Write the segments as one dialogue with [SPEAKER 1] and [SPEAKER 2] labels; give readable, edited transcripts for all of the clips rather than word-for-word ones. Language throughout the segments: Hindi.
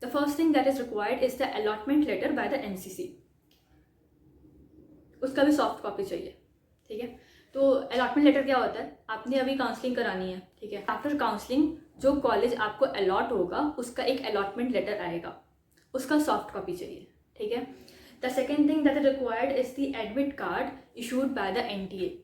[SPEAKER 1] The first thing that is required is the allotment letter by the NCC, उसका भी सॉफ्ट कॉपी चाहिए, ठीक है। तो अलॉटमेंट लेटर क्या होता है, आपने अभी काउंसलिंग करानी है, ठीक है, आफ्टर काउंसलिंग जो कॉलेज आपको अलॉट होगा उसका एक अलॉटमेंट लेटर आएगा, उसका सॉफ्ट कॉपी चाहिए, ठीक है। The second thing that is required is the admit card issued by the NTA.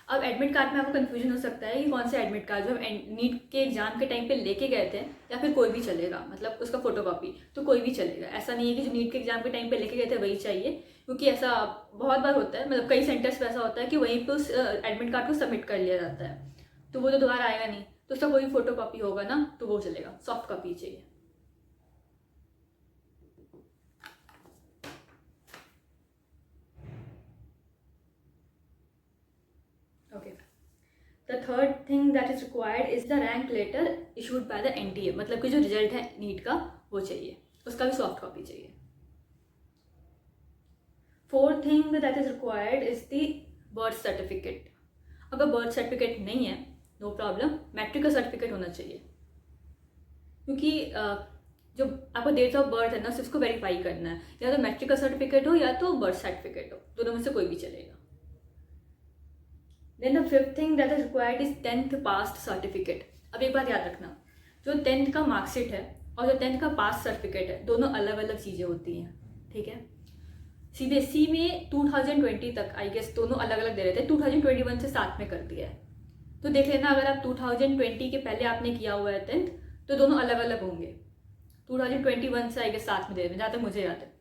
[SPEAKER 1] अब एडमिट कार्ड में आपको कन्फ्यूजन हो सकता है कि कौन से एडमिट कार्ड, जो नीट के एग्जाम के टाइम पे लेके गए थे या फिर कोई भी चलेगा, मतलब उसका फोटोकॉपी तो कोई भी चलेगा। ऐसा नहीं है कि जो नीट के एग्जाम के टाइम पे लेके गए थे वही चाहिए, क्योंकि ऐसा बहुत बार होता है, मतलब कई सेंटर्स पे ऐसा होता है कि वहीं पे उस एडमिट कार्ड को सबमिट कर लिया जाता है, तो वो तो दोबारा आएगा नहीं, तो उसका कोई फोटो कॉपी होगा ना तो वो चलेगा, सॉफ्ट कॉपी चाहिए। Okay, the third thing that is required is the rank letter issued by the NTA, मतलब कि जो रिजल्ट है नीट का वो चाहिए, उसका भी सॉफ्ट कॉपी चाहिए। Fourth thing that is required is the birth certificate. अगर बर्थ सर्टिफिकेट नहीं है नो प्रॉब्लम, मैट्रिक का सर्टिफिकेट होना चाहिए, क्योंकि जो आपका डेट ऑफ बर्थ है ना उसको वेरीफाई करना है, या तो मैट्रिक का सर्टिफिकेट हो या तो बर्थ सर्टिफिकेट हो, दोनों में से कोई भी चलेगा। Then the fifth thing that is required is 10th pass certificate. अब एक बात याद रखना, जो 10th का मार्कशीट है और जो 10th का पास सर्टिफिकेट है दोनों अलग अलग चीज़ें होती हैं, ठीक है। सीबीएसई में 2020 तक आई गेस दोनों अलग अलग दे रहे थे, 2021 से साथ में कर दिया है, तो देख लेना अगर आप 2020 के पहले आपने किया हुआ है 10th तो दोनों अलग अलग होंगे, 2021 से आई गेस साथ में दे रहे हैं जहाँ तक मुझे याद है।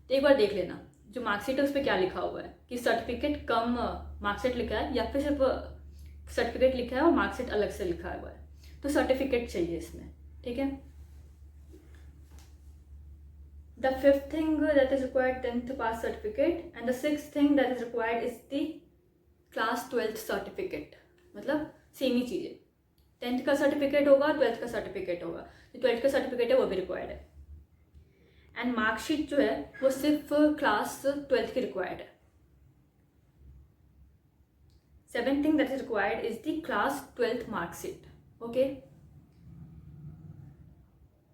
[SPEAKER 1] तो एक बार देख लेना जो मार्कशीट है उस पर क्या लिखा हुआ है, कि सर्टिफिकेट कम मार्कशीट लिखा है या फिर सिर्फ सर्टिफिकेट लिखा है और मार्कशीट अलग से लिखा हुआ है, तो सर्टिफिकेट चाहिए इसमें, ठीक है। The fifth thing that is required 10th pass certificate, and the sixth thing that is required is the class 12th certificate, मतलब सेम ही चीज़ें, 10th का सर्टिफिकेट होगा 12th का सर्टिफिकेट होगा, जो 12th का सर्टिफिकेट है वो भी रिक्वायर्ड है। एंड मार्कशीट जो है वो सिर्फ क्लास 12th की रिक्वायर्ड है। Seventh thing that is required is the class 12th marksheet, okay.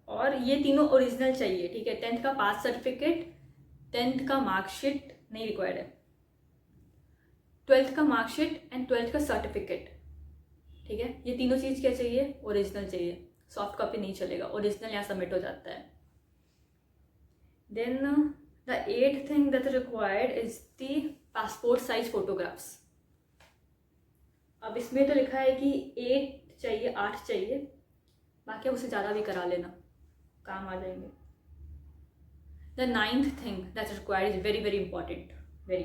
[SPEAKER 1] और ये तीनों ओरिजिनल चाहिए, ठीक है। 10th का पास सर्टिफिकेट, 10th का मार्कशीट नहीं रिक्वायर्ड है, 12th का मार्कशीट एंड 12th का सर्टिफिकेट, ठीक है। ये तीनों चीज़ क्या चाहिए, ओरिजिनल चाहिए, सॉफ्ट कॉपी नहीं चलेगा, ओरिजिनल यहाँ सबमिट हो जाता है। Then the eighth thing that is required is the passport size photographs. अब इसमें तो लिखा है कि 8 चाहिए, 8 चाहिए, बाकी आप उससे ज़्यादा भी करा लेना, काम आ जाएंगे। The ninth thing that is required is very very important, very,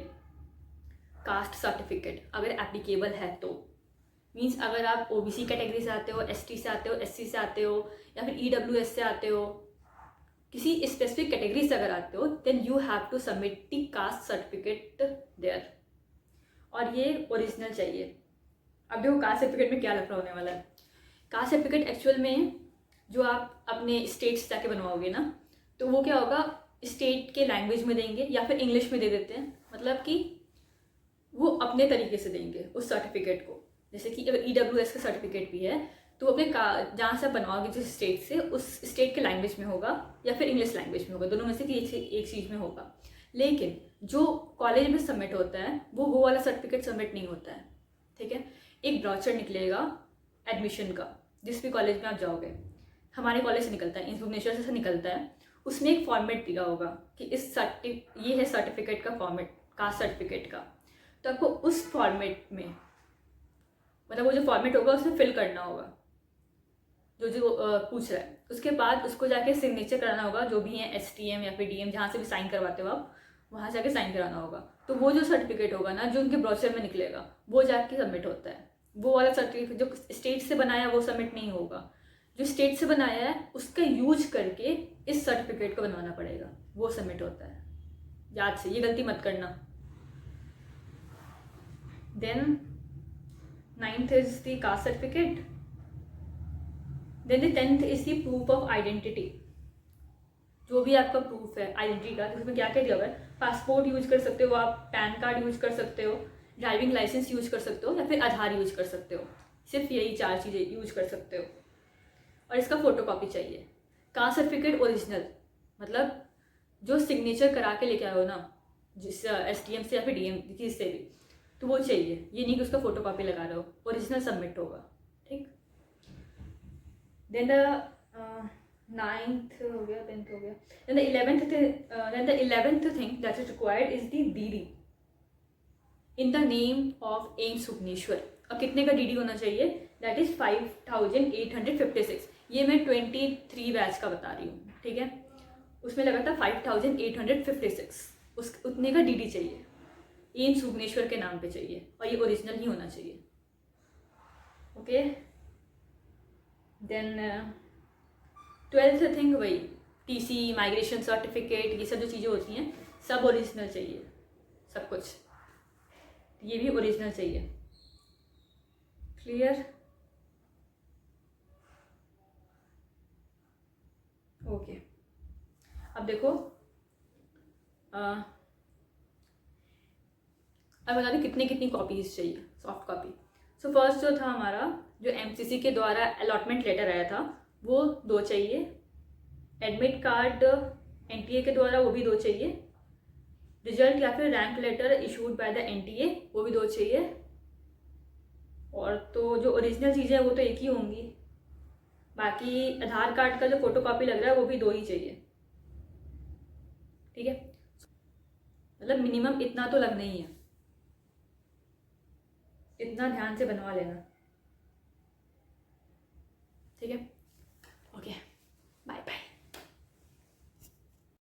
[SPEAKER 1] caste certificate अगर एप्लीकेबल है तो, मीन्स अगर आप ओबीसी कैटेगरी से आते हो, एसटी से आते हो, एससी से आते हो, या फिर ईडब्ल्यूएस से आते हो, किसी स्पेसिफिक कैटेगरी से अगर आते हो, then you have to submit the caste certificate there, और ये ओरिजिनल चाहिए। अब देखो कास्ट सर्टिफिकेट में क्या लफड़ा होने वाला है। कास्ट सर्टिफिकेट एक्चुअल में जो आप अपने स्टेट से जाके बनवाओगे ना, तो वो क्या होगा, स्टेट के लैंग्वेज में देंगे या फिर इंग्लिश में दे देते हैं, मतलब कि वो अपने तरीके से देंगे उस सर्टिफिकेट को। जैसे कि अगर ईडब्ल्यूएस का सर्टिफिकेट भी है तो अपने जहाँ से बनवाओगे जिस स्टेट से, उस स्टेट के लैंग्वेज में होगा या फिर इंग्लिश लैंग्वेज में होगा, दोनों में से एक चीज़ में होगा। लेकिन जो कॉलेज में सबमिट होता है वो वाला सर्टिफिकेट सबमिट नहीं होता है, ठीक है। एक ब्राउचर निकलेगा एडमिशन का, जिस भी कॉलेज में आप जाओगे, हमारे कॉलेज से निकलता है, भुवनेश्वर से निकलता है, उसमें एक फॉर्मेट दिया होगा कि ये है सर्टिफिकेट का फॉर्मेट, कास्ट सर्टिफिकेट का, तो आपको उस फॉर्मेट में, मतलब वो जो फॉर्मेट होगा उसमें फिल करना होगा जो पूछ रहा है, उसके बाद उसको जाके सिग्नेचर कराना होगा, जो भी है एसटीएम या फिर डीएम जहाँ से भी साइन करवाते हो आप, वहाँ जाके साइन कराना होगा। तो वो जो सर्टिफिकेट होगा ना जो उनके ब्राउचर में निकलेगा वो जाके सबमिट होता है। वो वाला सर्टिफिकेट जो स्टेट से बनाया वो सबमिट नहीं होगा, जो स्टेट से बनाया है उसका यूज करके इस सर्टिफिकेट को बनवाना पड़ेगा, वो सबमिट होता है। याद से ये गलती मत करना। Then 9th is the caste certificate, then the 10th is the proof of identity. जो भी आपका प्रूफ है आइडेंटिटी का, तो उसमें क्या क्या दिया हुआ है, पासपोर्ट यूज कर सकते हो आप, पैन कार्ड यूज कर सकते हो, ड्राइविंग लाइसेंस यूज कर सकते हो, या फिर आधार यूज कर सकते हो, सिर्फ यही 4 चीज़ें यूज कर सकते हो, और इसका फोटो कॉपी चाहिए। कास्ट सर्टिफिकेट ओरिजिनल, मतलब जो सिग्नेचर करा के लेके आए हो ना, जिस STM से या फिर DM किसी से भी, तो वो चाहिए। ये नहीं कि उसका फोटो कॉपी लगा रहे हो, ओरिजिनल सबमिट होगा, ठीक। देन द 9th हो गया, 10th हो गया। Then the 11th thing that is required is the DD in the name of AIIMS Bhubaneswar. अब कितने का DD होना चाहिए? That is 5856। ये मैं 23 बैच का बता रही हूँ, ठीक है। उसमें लगा था 5856, उस उतने का DD चाहिए, एम्स भुवनेश्वर के नाम पे चाहिए, और ये ओरिजिनल ही होना चाहिए, ओके। देन 12th थिंग वही TC, माइग्रेशन सर्टिफिकेट, ये सब जो चीज़ें होती हैं सब ओरिजिनल चाहिए, सब कुछ, ये भी ओरिजिनल चाहिए, क्लियर? ओके। अब देखो, अब बता दें कितनी कितनी कॉपीज चाहिए, सॉफ्ट कॉपी। सो फर्स्ट जो था हमारा, जो MCC के द्वारा अलॉटमेंट लेटर आया था, वो 2 चाहिए। एडमिट कार्ड NTA के द्वारा, वो भी 2 चाहिए। रिजल्ट या फिर rank letter issued by the NTA, वो भी 2 चाहिए। और तो जो ओरिजिनल चीज़ें हैं वो तो एक ही होंगी, बाकी आधार कार्ड का जो फोटो कॉपी लग रहा है वो भी 2 ही चाहिए, ठीक है। मतलब मिनिमम इतना तो लगना ही है, इतना ध्यान से बनवा लेना, ठीक है। Okay, bye bye.